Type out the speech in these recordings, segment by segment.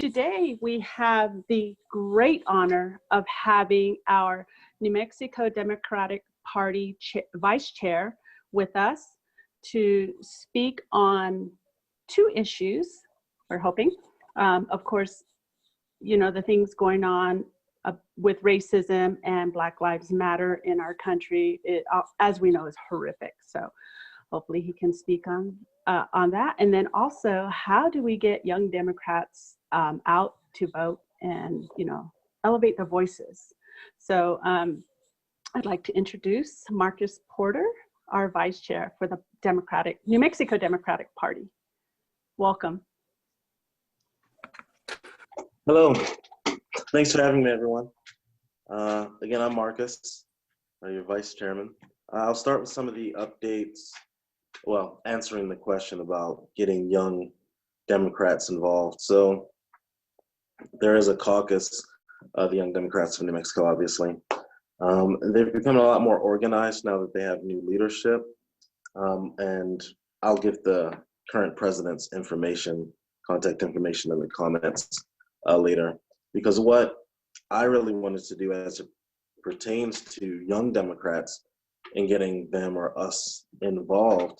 today we have the great honor of having our New Mexico Democratic Party Vice Chair with us to speak on two issues, we're hoping. Of course, you know, the things going on with racism and Black Lives Matter in our country, as we know, is horrific. So hopefully he can speak on that. And then also, how do we get young Democrats out to vote and, you know, elevate their voices? So I'd like to introduce Marcus Porter, our Vice Chair for the New Mexico Democratic Party. Welcome. Hello. Thanks for having me, everyone. Again, I'm Marcus, your Vice Chairman. I'll start with some of the updates, well, answering the question about getting young Democrats involved. So there is a caucus of the Young Democrats of New Mexico, obviously. They've become a lot more organized now that they have new leadership. And I'll give the current president's contact information in the comments later. Because what I really wanted to do as it pertains to young Democrats and getting them or us involved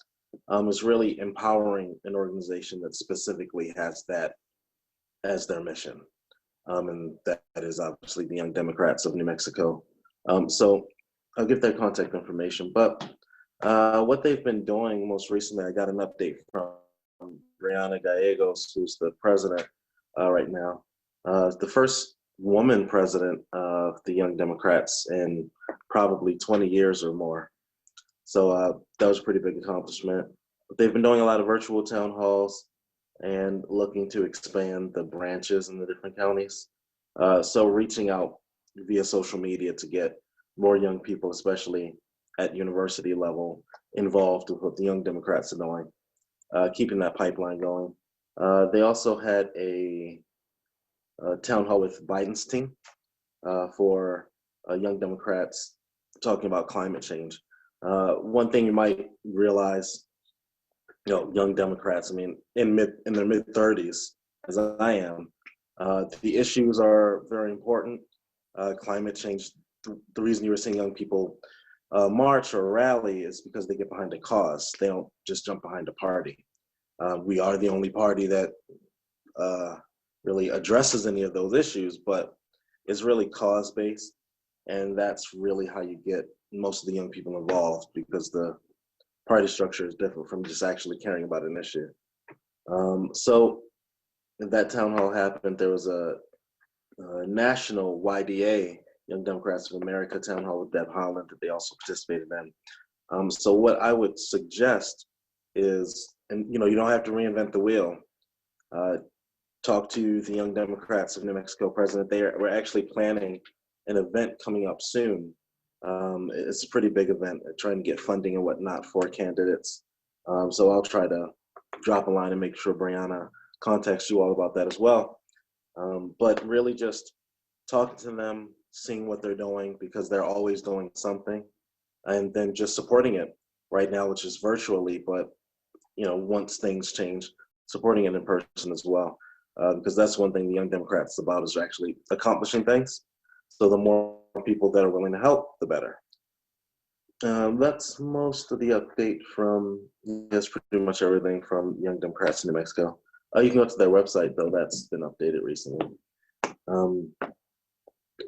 is really empowering an organization that specifically has that as their mission. And that is obviously the Young Democrats of New Mexico. So I'll give their contact information. But what they've been doing most recently, I got an update from Brianna Gallegos, who's the president right now. The first woman president of the Young Democrats in probably 20 years or more. So that was a pretty big accomplishment. But they've been doing a lot of virtual town halls and looking to expand the branches in the different counties. So reaching out via social media to get more young people, especially at university level, involved with what the Young Democrats are doing, keeping that pipeline going. They also had a town hall with Biden's team for young Democrats talking about climate change. One thing you might realize, you know, young Democrats, I mean, in their mid-30s, as I am, the issues are very important. Climate change, the reason you were seeing young people march or rally is because they get behind a cause. They don't just jump behind a party. We are the only party that really addresses any of those issues, but it's really cause-based, and that's really how you get most of the young people involved, because the party structure is different from just actually caring about an issue. So that town hall happened. There was a national YDA, Young Democrats of America town hall with Deb Holland that they also participated in. So what I would suggest is, and you know, you don't have to reinvent the wheel. Talk to the Young Democrats of New Mexico president. We're actually planning an event coming up soon. It's a pretty big event, trying to get funding and whatnot for candidates. So I'll try to drop a line and make sure Brianna contacts you all about that as well. But really just talking to them, seeing what they're doing, because they're always doing something, and then just supporting it right now, which is virtually, but you know, once things change, supporting it in person as well. Because that's one thing the Young Democrats is about, is actually accomplishing things. So the more people that are willing to help, the better. That's most of the update from, that's pretty much everything from Young Democrats in New Mexico. You can go to their website, though. That's been updated recently.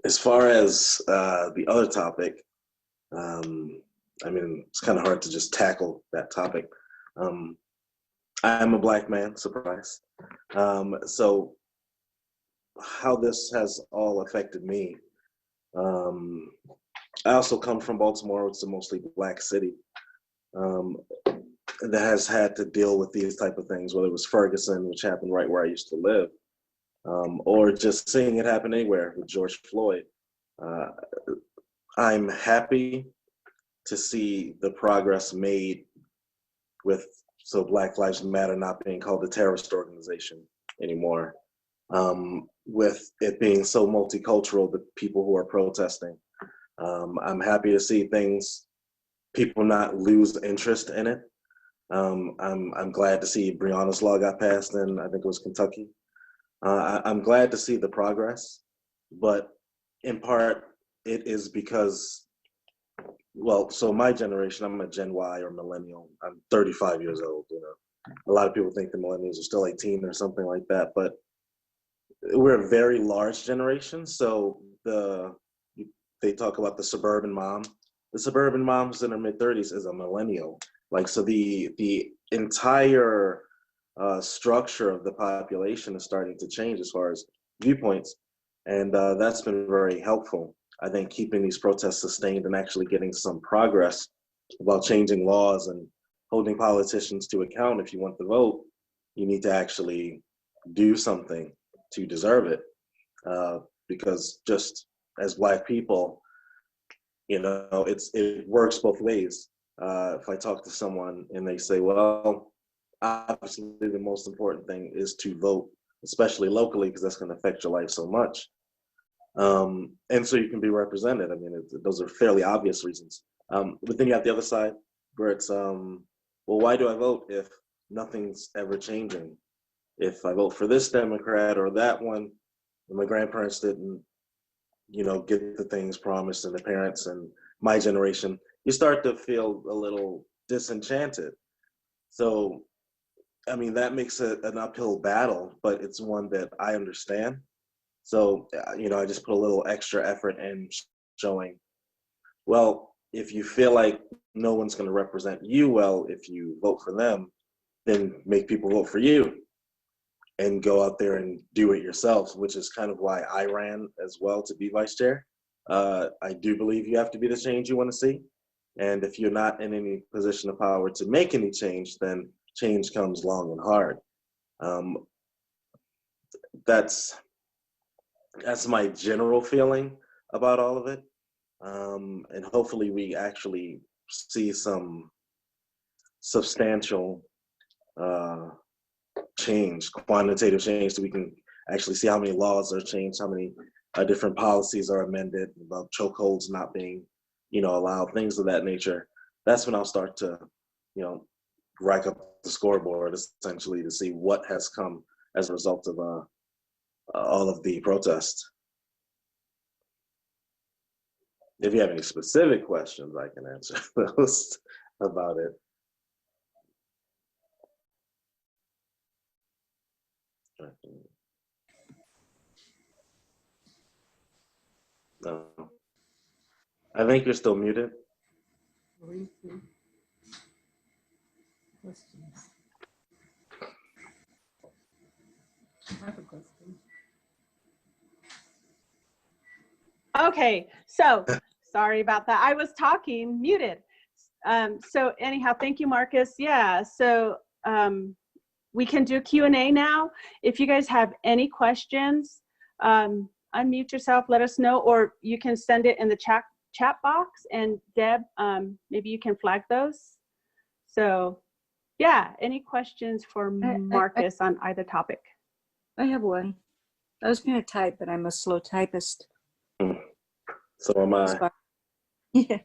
As far as the other topic, I mean, it's kind of hard to just tackle that topic. I'm a Black man, surprise. So how this has all affected me. I also come from Baltimore, which is a mostly Black city, that has had to deal with these type of things, whether it was Ferguson, which happened right where I used to live, or just seeing it happen anywhere with George Floyd. I'm happy to see the progress made with Black Lives Matter not being called a terrorist organization anymore, with it being so multicultural, the people who are protesting. I'm happy to see people not lose interest in it. I'm glad to see Breonna's law got passed in, I think it was Kentucky. I'm glad to see the progress, but in part, it is because, well, so my generation, I'm a Gen Y or millennial. I'm 35 years old, you know. A lot of people think the millennials are still 18 or something like that, but we're a very large generation. So they talk about the suburban mom. The suburban mom who's in her mid-30s is a millennial. Like, so the entire structure of the population is starting to change as far as viewpoints, and that's been very helpful. I think keeping these protests sustained and actually getting some progress about changing laws and holding politicians to account. If you want the vote, you need to actually do something to deserve it. Because just as Black people, you know, it works both ways. If I talk to someone and they say, well, obviously the most important thing is to vote, especially locally, because that's going to affect your life so much. And so you can be represented. I mean, those are fairly obvious reasons. But then you have the other side where it's, well, why do I vote if nothing's ever changing? If I vote for this Democrat or that one, and my grandparents didn't, you know, get the things promised, and the parents and my generation, you start to feel a little disenchanted. So, I mean, that makes it an uphill battle, but it's one that I understand. So, you know, I just put a little extra effort in showing, well, if you feel like no one's going to represent you well if you vote for them, then make people vote for you and go out there and do it yourselves, which is kind of why I ran as well to be vice chair. I do believe you have to be the change you want to see. And if you're not in any position of power to make any change, then change comes long and hard. Um, that's my general feeling about all of it. And hopefully we actually see some substantial change, quantitative change, so we can actually see how many laws are changed, how many different policies are amended about chokeholds not being, you know, allowed, things of that nature. That's when I'll start to, you know, rack up the scoreboard essentially to see what has come as a result of all of the protests. If you have any specific questions, I can answer those about it. No. I think you're still muted. Questions. I have a question. Okay, so sorry about that. I was talking muted. So anyhow, thank you, Marcus. Yeah, so we can do Q&A now. If you guys have any questions, unmute yourself, let us know, or you can send it in the chat box, and Deb, maybe you can flag those. So yeah, any questions for Marcus on either topic? I have one. I was going to type, but I'm a slow typist. So am I. Yeah,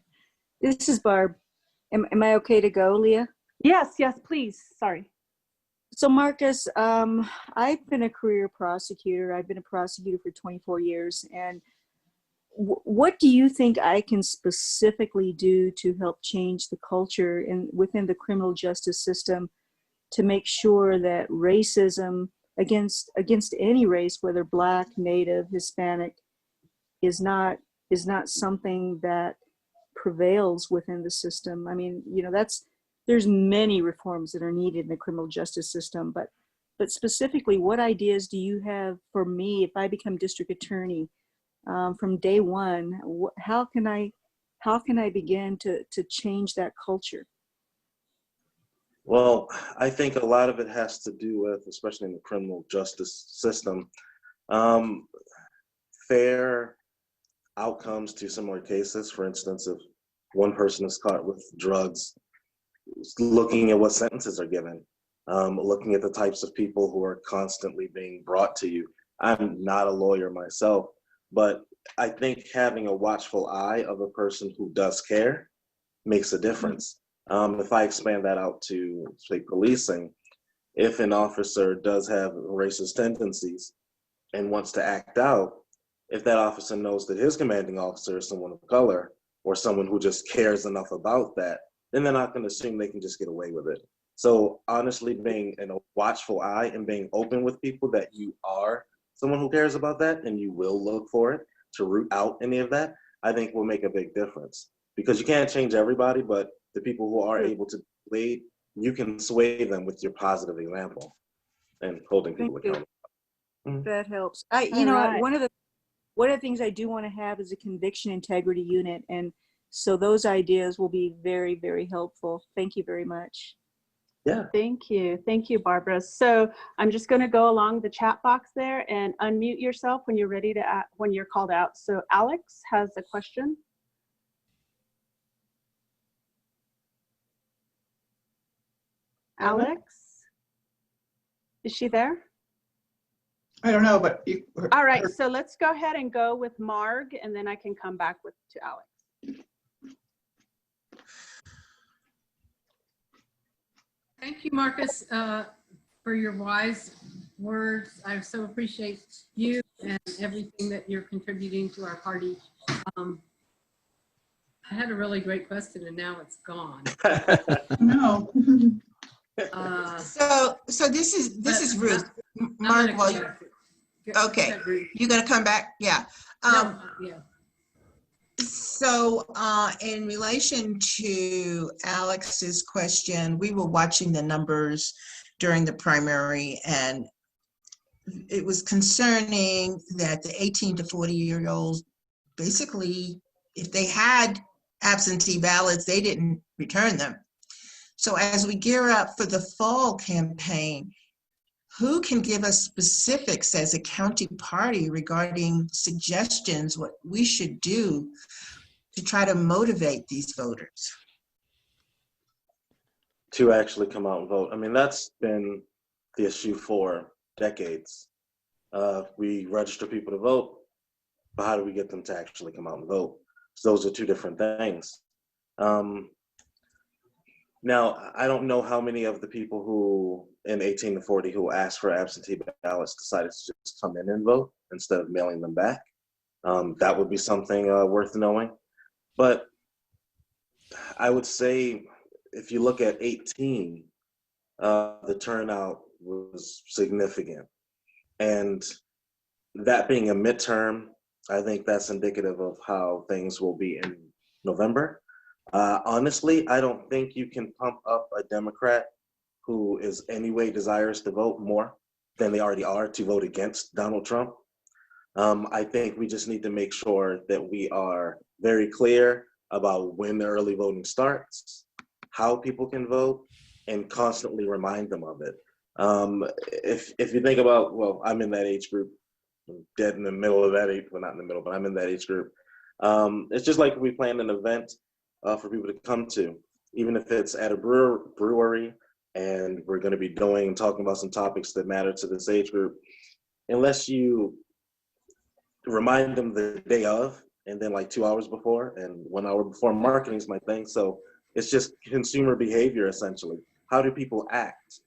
this is Barb. Am I okay to go, Leah? Yes, yes, please. Sorry. So Marcus, I've been a career prosecutor. I've been a prosecutor for 24 years. And what do you think I can specifically do to help change the culture within the criminal justice system to make sure that racism against any race, whether Black, Native, Hispanic, is not something that prevails within the system? I mean, you know, there's many reforms that are needed in the criminal justice system, but specifically, what ideas do you have for me if I become district attorney from day one? How can I begin to change that culture? Well, I think a lot of it has to do with, especially in the criminal justice system, fair outcomes to similar cases. For instance, if one person is caught with drugs, looking at what sentences are given, looking at the types of people who are constantly being brought to you. I'm not a lawyer myself, but I think having a watchful eye of a person who does care makes a difference. If I expand that out to, say, policing, if an officer does have racist tendencies, and wants to act out, if that officer knows that his commanding officer is someone of color or someone who just cares enough about that, then they're not going to assume they can just get away with it. So honestly, being in a watchful eye and being open with people that you are someone who cares about that and you will look for it to root out any of that, I think will make a big difference. Because you can't change everybody, but the people who are able to lead, you can sway them with your positive example and holding Thank people you. accountable. That helps. All right. One of the things I do want to have is a conviction integrity unit. And so those ideas will be very, very helpful. Thank you very much. Yeah. Thank you. Thank you, Barbara. So I'm just going to go along the chat box there and unmute yourself when you're ready to, when you're called out. So Alex has a question. Alex? Is she there? I don't know, but All right, so let's go ahead and go with Marg, and then I can come back to Alex. Thank you, Marcus, for your wise words. I so appreciate you and everything that you're contributing to our party. I had a really great question and now it's gone. no. So this is Ruth. Mark, okay, you're gonna come back? Yeah. Yeah. So in relation to Alex's question, we were watching the numbers during the primary, and it was concerning that the 18 to 40-year-olds, basically, if they had absentee ballots, they didn't return them. So as we gear up for the fall campaign, who can give us specifics as a county party regarding suggestions, what we should do to try to motivate these voters? To actually come out and vote. I mean, that's been the issue for decades. We register people to vote, but how do we get them to actually come out and vote? So those are two different things. Now, I don't know how many of the people who in 18 to 40 who asked for absentee ballots decided to just come in and vote instead of mailing them back. That would be something worth knowing. But I would say if you look at 18, the turnout was significant. And that being a midterm, I think that's indicative of how things will be in November. Honestly, I don't think you can pump up a Democrat who is anyway desirous to vote more than they already are to vote against Donald Trump. I think we just need to make sure that we are very clear about when the early voting starts, how people can vote, and constantly remind them of it. If you think about, well, I'm in that age group, I'm dead in the middle of that age, well, not in the middle, but I'm in that age group. It's just like we plan an event for people to come to, even if it's at a brewery and we're going to be talking about some topics that matter to this age group. Unless you remind them the day of, and then like 2 hours before and 1 hour before, marketing is my thing. So it's just consumer behavior, essentially. How do people act?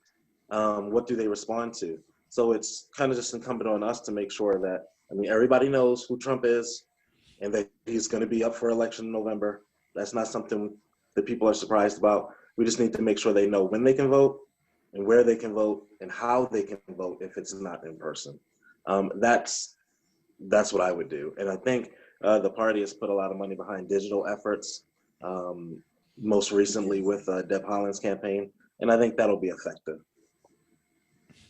What do they respond to? So it's kind of just incumbent on us to make sure that, I mean, everybody knows who Trump is and that he's going to be up for election in November. That's not something that people are surprised about. We just need to make sure they know when they can vote and where they can vote and how they can vote if it's not in person. That's what I would do. And I think the party has put a lot of money behind digital efforts, most recently with Deb Haaland's campaign. And I think that'll be effective.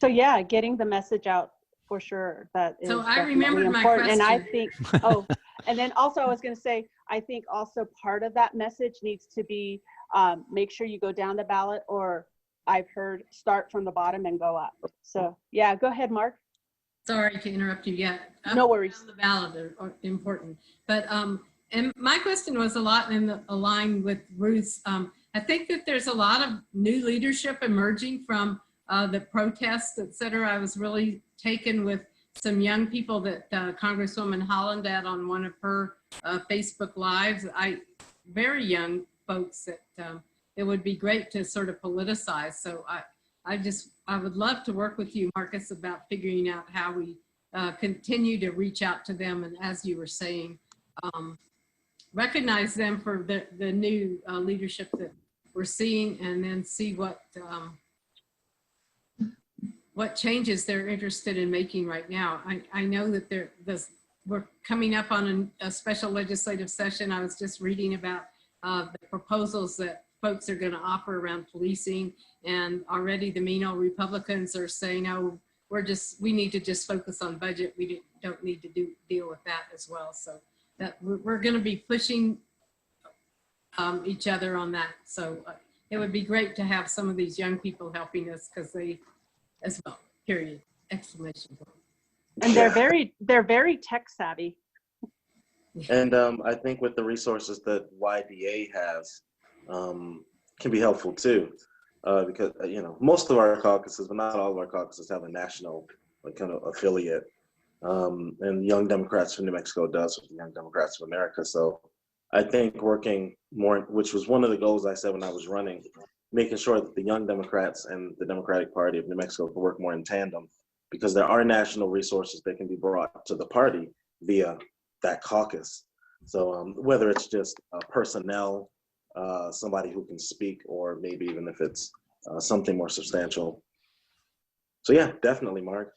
So yeah, getting the message out for sure. That is So I remembered my important. And I question. think, and then also I was going to say, I think also part of that message needs to be make sure you go down the ballot, or I've heard start from the bottom and go up. So yeah, go ahead, Mark. Sorry to interrupt you. Yeah, No worries. the ballot are important, but and my question was a lot aligned with Ruth's. I think that there's a lot of new leadership emerging from the protests, et cetera. I was really taken with some young people that Congresswoman Haaland had on one of her Facebook Lives. Very young folks that it would be great to sort of politicize. So I would love to work with you, Marcus, about figuring out how we continue to reach out to them. And as you were saying, recognize them for the new leadership that we're seeing, and then see what changes they're interested in making right now. I know that we're coming up on a special legislative session. I was just reading about the proposals that folks are going to offer around policing, and already the mean old Republicans are saying, oh, we need to just focus on budget. We don't need to deal with that as well. So that we're going to be pushing each other on that. So it would be great to have some of these young people helping us, because they as well, period, exclamation point. And they're very tech savvy. And I think with the resources that YDA has, can be helpful too, because most of our caucuses, but not all of our caucuses, have a national kind of affiliate, and Young Democrats for New Mexico does with the Young Democrats of America. So I think working more, which was one of the goals I said when I was running, making sure that the Young Democrats and the Democratic Party of New Mexico can work more in tandem, because there are national resources that can be brought to the party via that caucus. So whether it's just personnel, somebody who can speak, or maybe even if it's something more substantial. So yeah, definitely, Mark.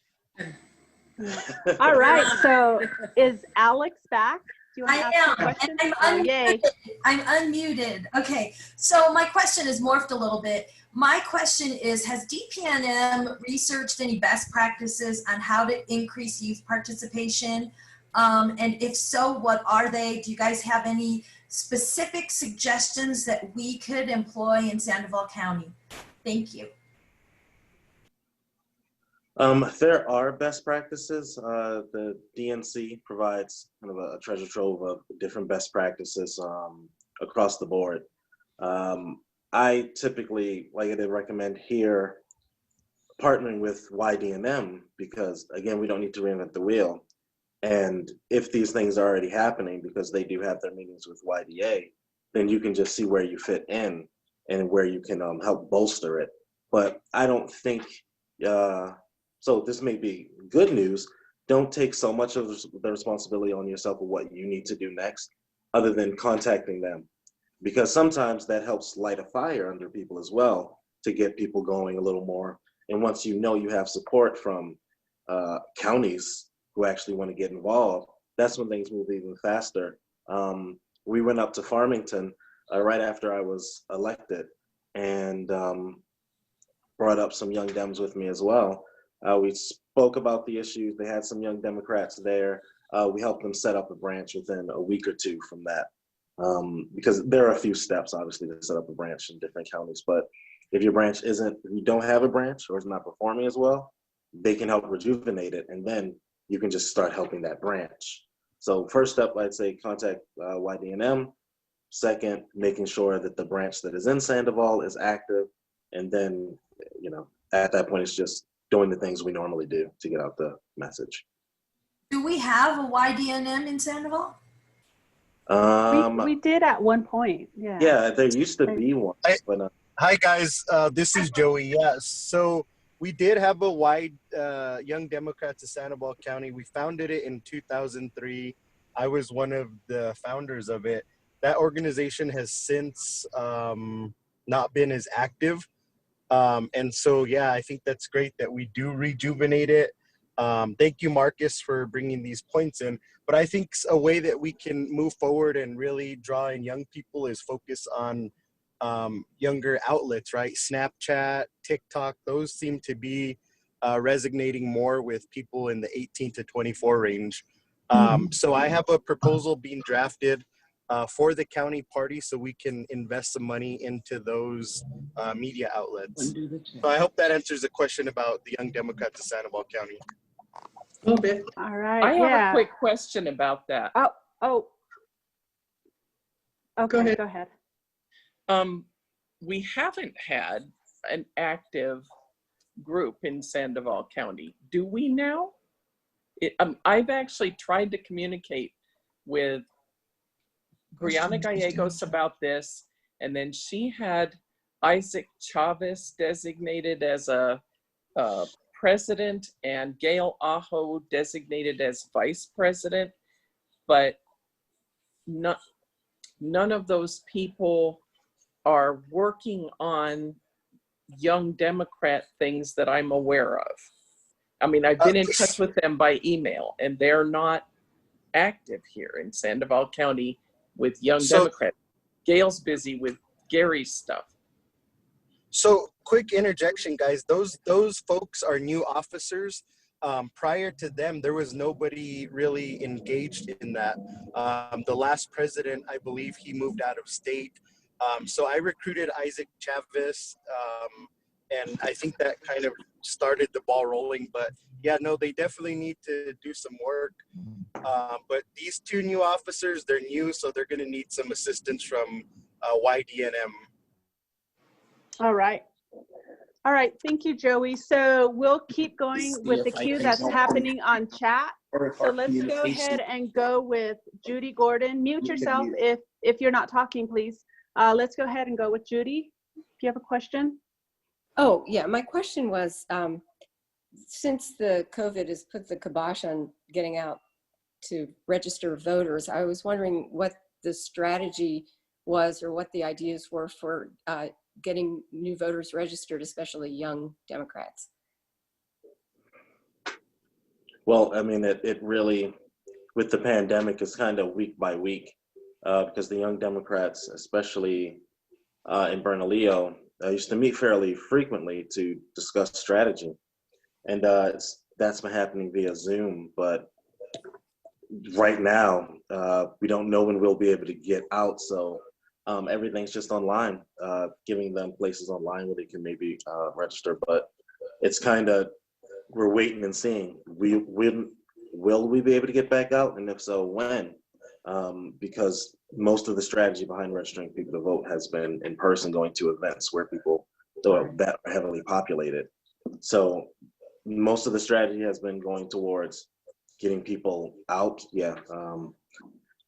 All right, so is Alex back? Do you want to ask a question? And Oh, yay. I'm unmuted. Okay, so my question is morphed a little bit. My question is, has DPNM researched any best practices on how to increase youth participation? And if so, what are they? Do you guys have any specific suggestions that we could employ in Sandoval County? Thank you. There are best practices. The DNC provides kind of a treasure trove of different best practices across the board. I typically, like I did recommend here, partnering with YDNM, because again, we don't need to reinvent the wheel. And if these things are already happening, because they do have their meetings with YDA, then you can just see where you fit in and where you can help bolster it. But I don't think, so this may be good news, don't take so much of the responsibility on yourself of what you need to do next, other than contacting them. Because sometimes that helps light a fire under people as well, to get people going a little more. And once you know you have support from counties who actually want to get involved, that's when things move even faster. We went up to Farmington right after I was elected, and brought up some young Dems with me as well. We spoke about the issues. They had some young Democrats there. We helped them set up a branch within a week or two from that. Because there are a few steps, obviously, to set up a branch in different counties. But if your branch if you don't have a branch or is not performing as well, they can help rejuvenate it. And then you can just start helping that branch. So first step, I'd say contact YDNM. Second, making sure that the branch that is in Sandoval is active. And then, at that point, it's just doing the things we normally do to get out the message. Do we have a YDNM in Sandoval? We did at one point, yeah. Yeah, there used to be one. But, hi guys, this is Joey. Yeah, so we did have a wide Young Democrats of Sandoval County. We founded it in 2003. I was one of the founders of it. That organization has since not been as active. And so, yeah, I think that's great that we do rejuvenate it. Thank you, Marcus, for bringing these points in. But I think a way that we can move forward and really draw in young people is focus on younger outlets, right? Snapchat, TikTok, those seem to be resonating more with people in the 18 to 24 range. So I have a proposal being drafted for the county party so we can invest some money into those media outlets. So I hope that answers the question about the Young Democrats of Sandoval County. A little bit. All right, I have a quick question about that. Oh. Okay, go ahead. We haven't had an active group in Sandoval County. Do we now? I've actually tried to communicate with Brianna Gallegos about this, and then she had Isaac Chavez designated as a president and Gail Aho designated as vice president, but none of those people are working on Young Democrat things that I'm aware of. I mean, I've been in touch with them by email, and they're not active here in Sandoval County with Young Democrats. Gail's busy with Gary's stuff. So quick interjection, guys. Those folks are new officers. Prior to them, there was nobody really engaged in that. The last president, I believe, he moved out of state. So I recruited Isaac Chavez, and I think that kind of started the ball rolling. But yeah, no, they definitely need to do some work. But these two new officers, they're new, so they're going to need some assistance from YDNM. All right. All right. Thank you, Joey. So we'll keep going with the queue that's happening on chat. So let's go ahead and go with Judy Gordon. Mute yourself if you're not talking, please. Let's go ahead and go with Judy. If you have a question. Oh, yeah. My question was, since the COVID has put the kibosh on getting out to register voters, I was wondering what the strategy was or what the ideas were for getting new voters registered, especially young Democrats. Well, I mean, it really, with the pandemic, is kind of week by week because the Young Democrats, especially in Bernalillo, used to meet fairly frequently to discuss strategy. And that's been happening via Zoom. But right now, we don't know when we'll be able to get out. So everything's just online, giving them places online where they can maybe register. But it's kind of, we're waiting and seeing. Will we be able to get back out? And if so, when? Because most of the strategy behind registering people to vote has been in person, going to events where people that are heavily populated. So most of the strategy has been going towards getting people out,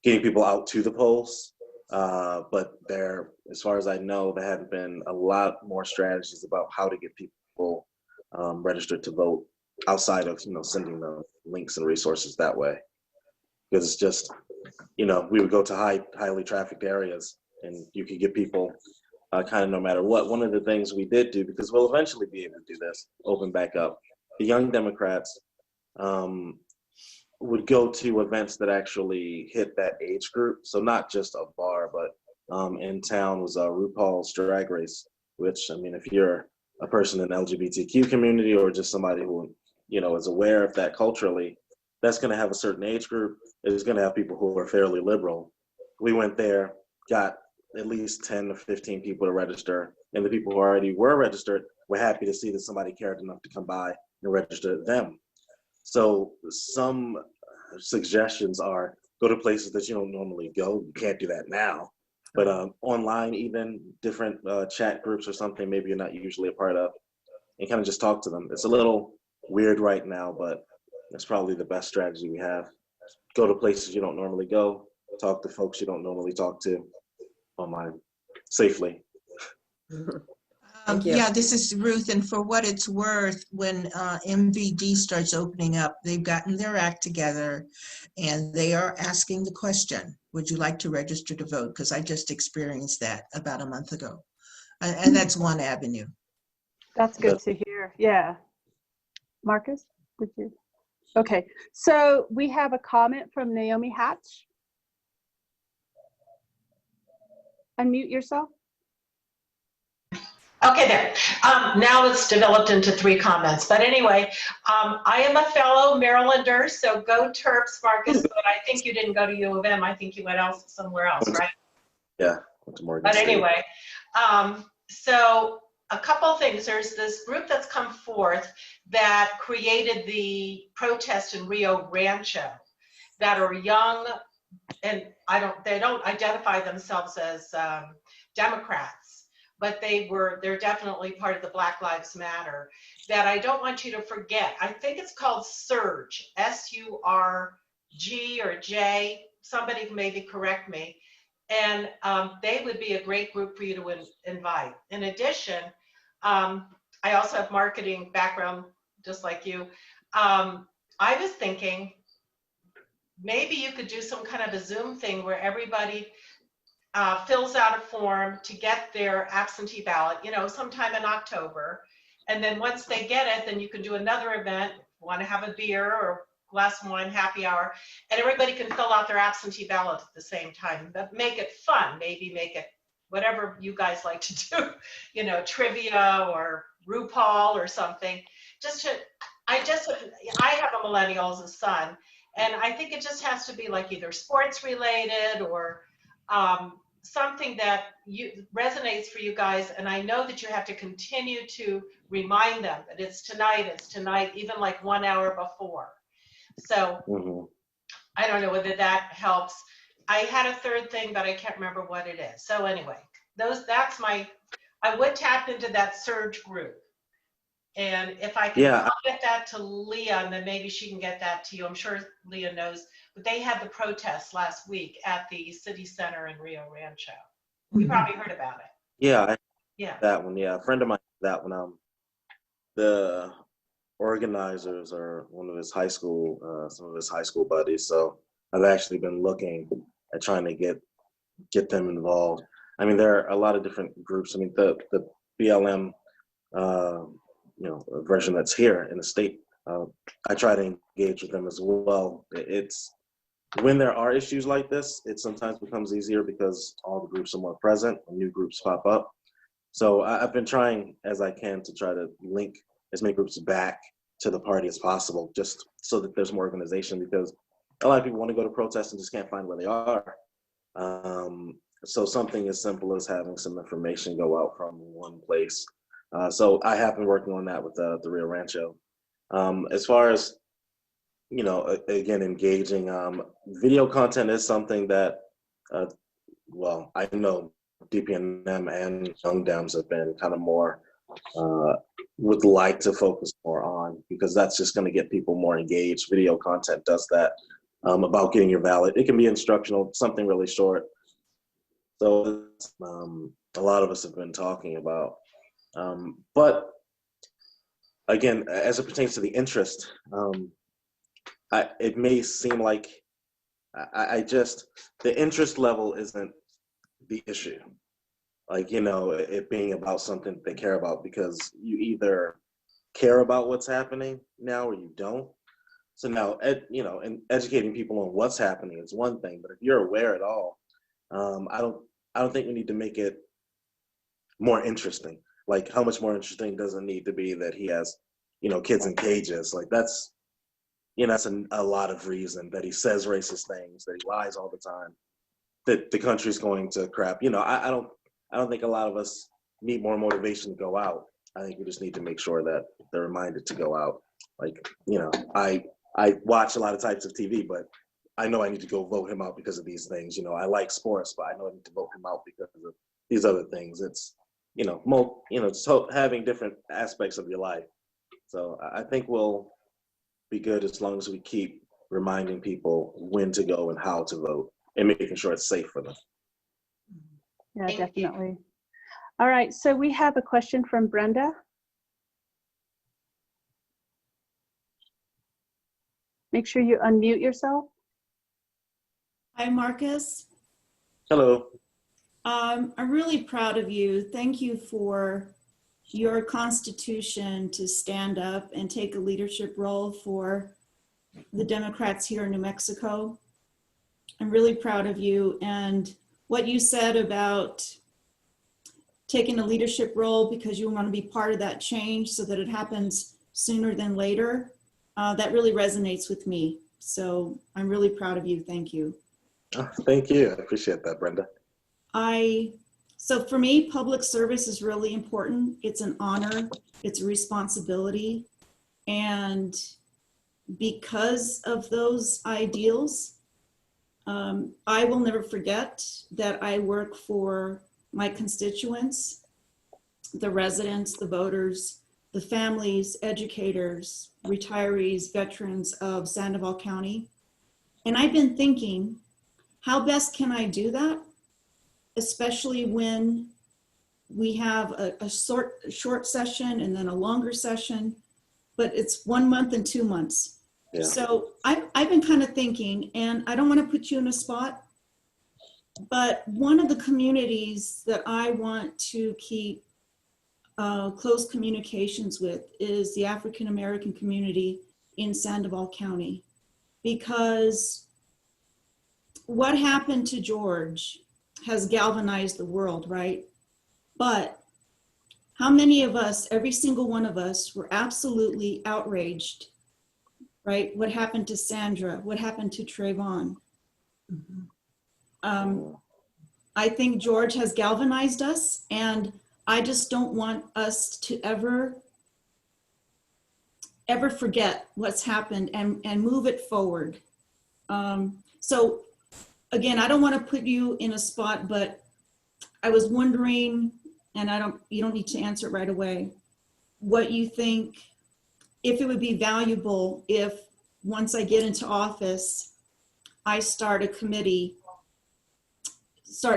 getting people out to the polls. But there, as far as I know, there have been a lot more strategies about how to get people registered to vote outside of sending them links and resources that way. Because it's just, we would go to highly trafficked areas and you could get people kind of no matter what. One of the things we did do, because we'll eventually be able to do this, open back up, the Young Democrats would go to events that actually hit that age group. So not just a bar, but in town was RuPaul's Drag Race, which, I mean, if you're a person in the LGBTQ community or just somebody who, is aware of that culturally, that's going to have a certain age group. It's going to have people who are fairly liberal. We went there, got at least 10 to 15 people to register, and the people who already were registered were happy to see that somebody cared enough to come by and register them. So some suggestions are go to places that you don't normally go. You can't do that now, but online, even different chat groups or something maybe you're not usually a part of, and kind of just talk to them. It's a little weird right now, but it's probably the best strategy we have. Go to places you don't normally go, talk to folks you don't normally talk to online safely. Yeah, this is Ruth, and for what it's worth, when MVD starts opening up, they've gotten their act together and they are asking the question, would you like to register to vote? Because I just experienced that about a month ago. And that's one avenue. That's good to hear. Yeah. Marcus, did you? Okay, so we have a comment from Naomi Hatch. Unmute yourself. Okay, there. Now it's developed into 3 comments. But anyway, I am a fellow Marylander, so go Terps, Marcus. But I think you didn't go to U of M. I think you went somewhere else, right? Yeah, went to Morgan But State. anyway, so a couple of things. There's this group that's come forth that created the protest in Rio Rancho that are young, and they don't identify themselves as Democrats, but they're definitely part of the Black Lives Matter, that I don't want you to forget. I think it's called Surge, S-U-R-G or J. Somebody can maybe correct me. And they would be a great group for you to invite. In addition, I also have marketing background just like you. I was thinking maybe you could do some kind of a Zoom thing where everybody fills out a form to get their absentee ballot, you know, sometime in October. And then once they get it, then you can do another event, want to have a beer or glass of wine, happy hour, and everybody can fill out their absentee ballot at the same time. But make it fun, maybe make it whatever you guys like to do, you know, trivia or RuPaul or something. I have a millennial as a son, and I think it just has to be like either sports related or something that resonates for you guys. And I know that you have to continue to remind them that it's tonight, even like 1 hour before. So I don't know whether that helps. I had a third thing, but I can't remember what it is. So anyway, I would tap into that surge group. And if I can get that to Leah, and then maybe she can get that to you. I'm sure Leah knows, but they had the protest last week at the city center in Rio Rancho. You probably heard about it. Yeah, Yeah. that one. Yeah, a friend of mine, that one. The organizers are one of his high school, some of his high school buddies. So I've actually been looking at trying to get them involved. I mean, there are a lot of different groups. I mean, the BLM, version that's here in the state. I try to engage with them as well. It's when there are issues like this, it sometimes becomes easier because all the groups are more present and new groups pop up. So I've been trying as I can to try to link as many groups back to the party as possible, just so that there's more organization, because a lot of people want to go to protests and just can't find where they are. So something as simple as having some information go out from one place. So I have been working on that with the Rio Rancho. As far as, you know, again, engaging, video content is something that, well, I know DPNM and Young Dems have been kind of more, would like to focus more on, because that's just going to get people more engaged. Video content does that, about getting your ballot. It can be instructional, something really short. So a lot of us have been talking about. But again, as it pertains to the interest, it may seem like the interest level isn't the issue. Like, you know, it being about something they care about, because you either care about what's happening now or you don't. So now, and educating people on what's happening is one thing, but if you're aware at all, I don't think we need to make it more interesting. Like, how much more interesting does it need to be that he has, you know, kids in cages? Like, that's, you know, that's a lot of reason that he says racist things, that he lies all the time, that the country's going to crap. You know, I don't think a lot of us need more motivation to go out. I think we just need to make sure that they're reminded to go out. Like, you know, I watch a lot of types of TV, but I know I need to go vote him out because of these things. You know, I like sports, but I know I need to vote him out because of these other things. It's, you know, so having different aspects of your life. So I think we'll be good as long as we keep reminding people when to go and how to vote, and making sure it's safe for them. Yeah, definitely. All right, so we have a question from Brenda. Make sure you unmute yourself. Hi, Marcus. Hello. I'm really proud of you. Thank you for your constitution to stand up and take a leadership role for the Democrats here in New Mexico. I'm really proud of you, and what you said about taking a leadership role because you want to be part of that change so that it happens sooner than later, that really resonates with me. So I'm really proud of you. Thank you. Oh, thank you. I appreciate that, Brenda. So for me, public service is really important. It's an honor, it's a responsibility. And because of those ideals, I will never forget that I work for my constituents, the residents, the voters, the families, educators, retirees, veterans of Sandoval County. And I've been thinking, how best can I do that? Especially when we have a short session and then a longer session. but it's 1 month and 2 months. Yeah. So I've been kind of thinking, and I don't want to put you in a spot, but one of the communities that I want to keep close communications with is the African American community in Sandoval County, because what happened to George has galvanized the world, right? But how many of us, every single one of us, were absolutely outraged, right? What happened to Sandra? What happened to Trayvon? I think George has galvanized us, and I just don't want us to ever forget what's happened and move it forward. So again, I don't want to put you in a spot, but I was wondering, and you don't need to answer it right away, what you think, if it would be valuable if once I get into office, I start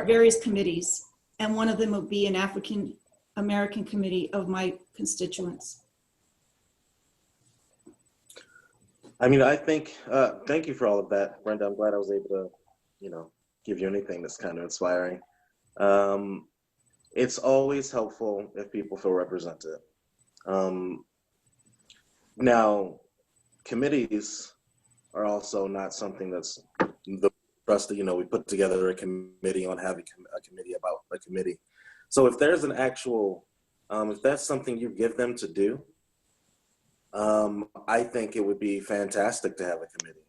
various committees, and one of them would be an African American committee of my constituents. I mean, I think, thank you for all of that, Brenda. I'm glad I was able to, give you anything that's kind of inspiring. It's always helpful if people feel represented. Now, committees are also not something that's the trust that, we put together a committee on having a committee about a committee. So if there's an actual, if that's something you give them to do, I think it would be fantastic to have a committee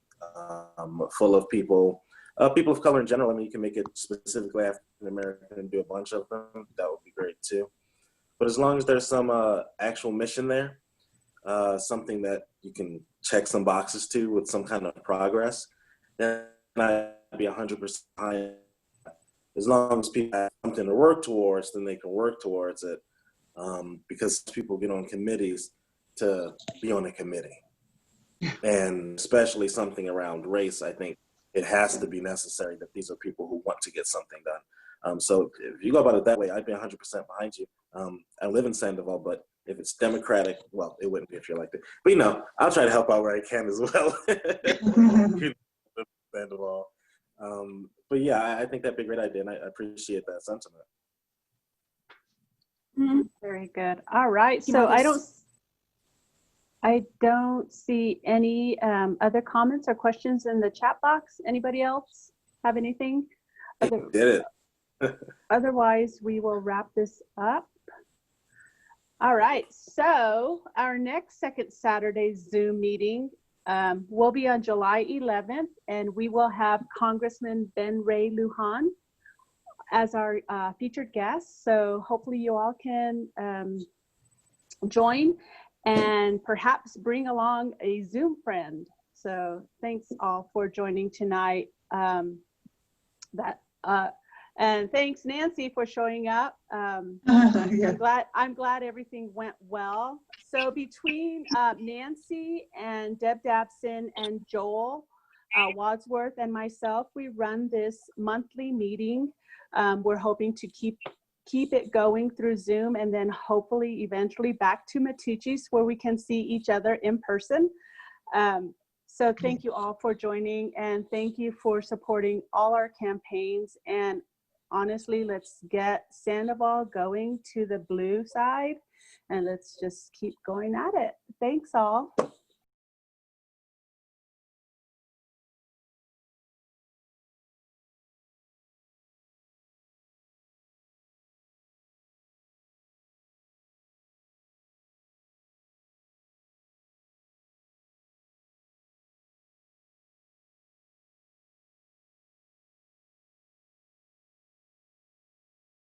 full of people of color in general. I mean, you can make it specifically African American and do a bunch of them. That would be great too. But as long as there's some actual mission there, something that you can check some boxes to with some kind of progress, then I'd be 100% behind. As long as people have something to work towards, then they can work towards it. Because people get on committees to be on a committee. And especially something around race, I think it has to be necessary that these are people who want to get something done. So if you go about it that way, I'd be 100% behind you. I live in Sandoval, but if it's Democratic, well, it wouldn't be if you're elected. But I'll try to help out where I can as well. Sandoval. But yeah, I think that'd be a great idea, and I appreciate that sentiment. Very good. All right. So I don't see any other comments or questions in the chat box. Anybody else have anything? Did it. Otherwise, we will wrap this up. All right. So our next second Saturday Zoom meeting will be on July 11th, and we will have Congressman Ben Ray Lujan as our featured guest. So hopefully you all can join and perhaps bring along a Zoom friend. So thanks all for joining tonight. And thanks Nancy for showing up. Yeah. I'm glad everything went well. So between Nancy and Deb Dabson and Joel Wadsworth and myself, we run this monthly meeting. We're hoping to keep it going through Zoom, and then hopefully eventually back to Matucci's where we can see each other in person. So thank you all for joining, and thank you for supporting all our campaigns. And honestly, let's get Sandoval going to the blue side, and let's just keep going at it. Thanks all.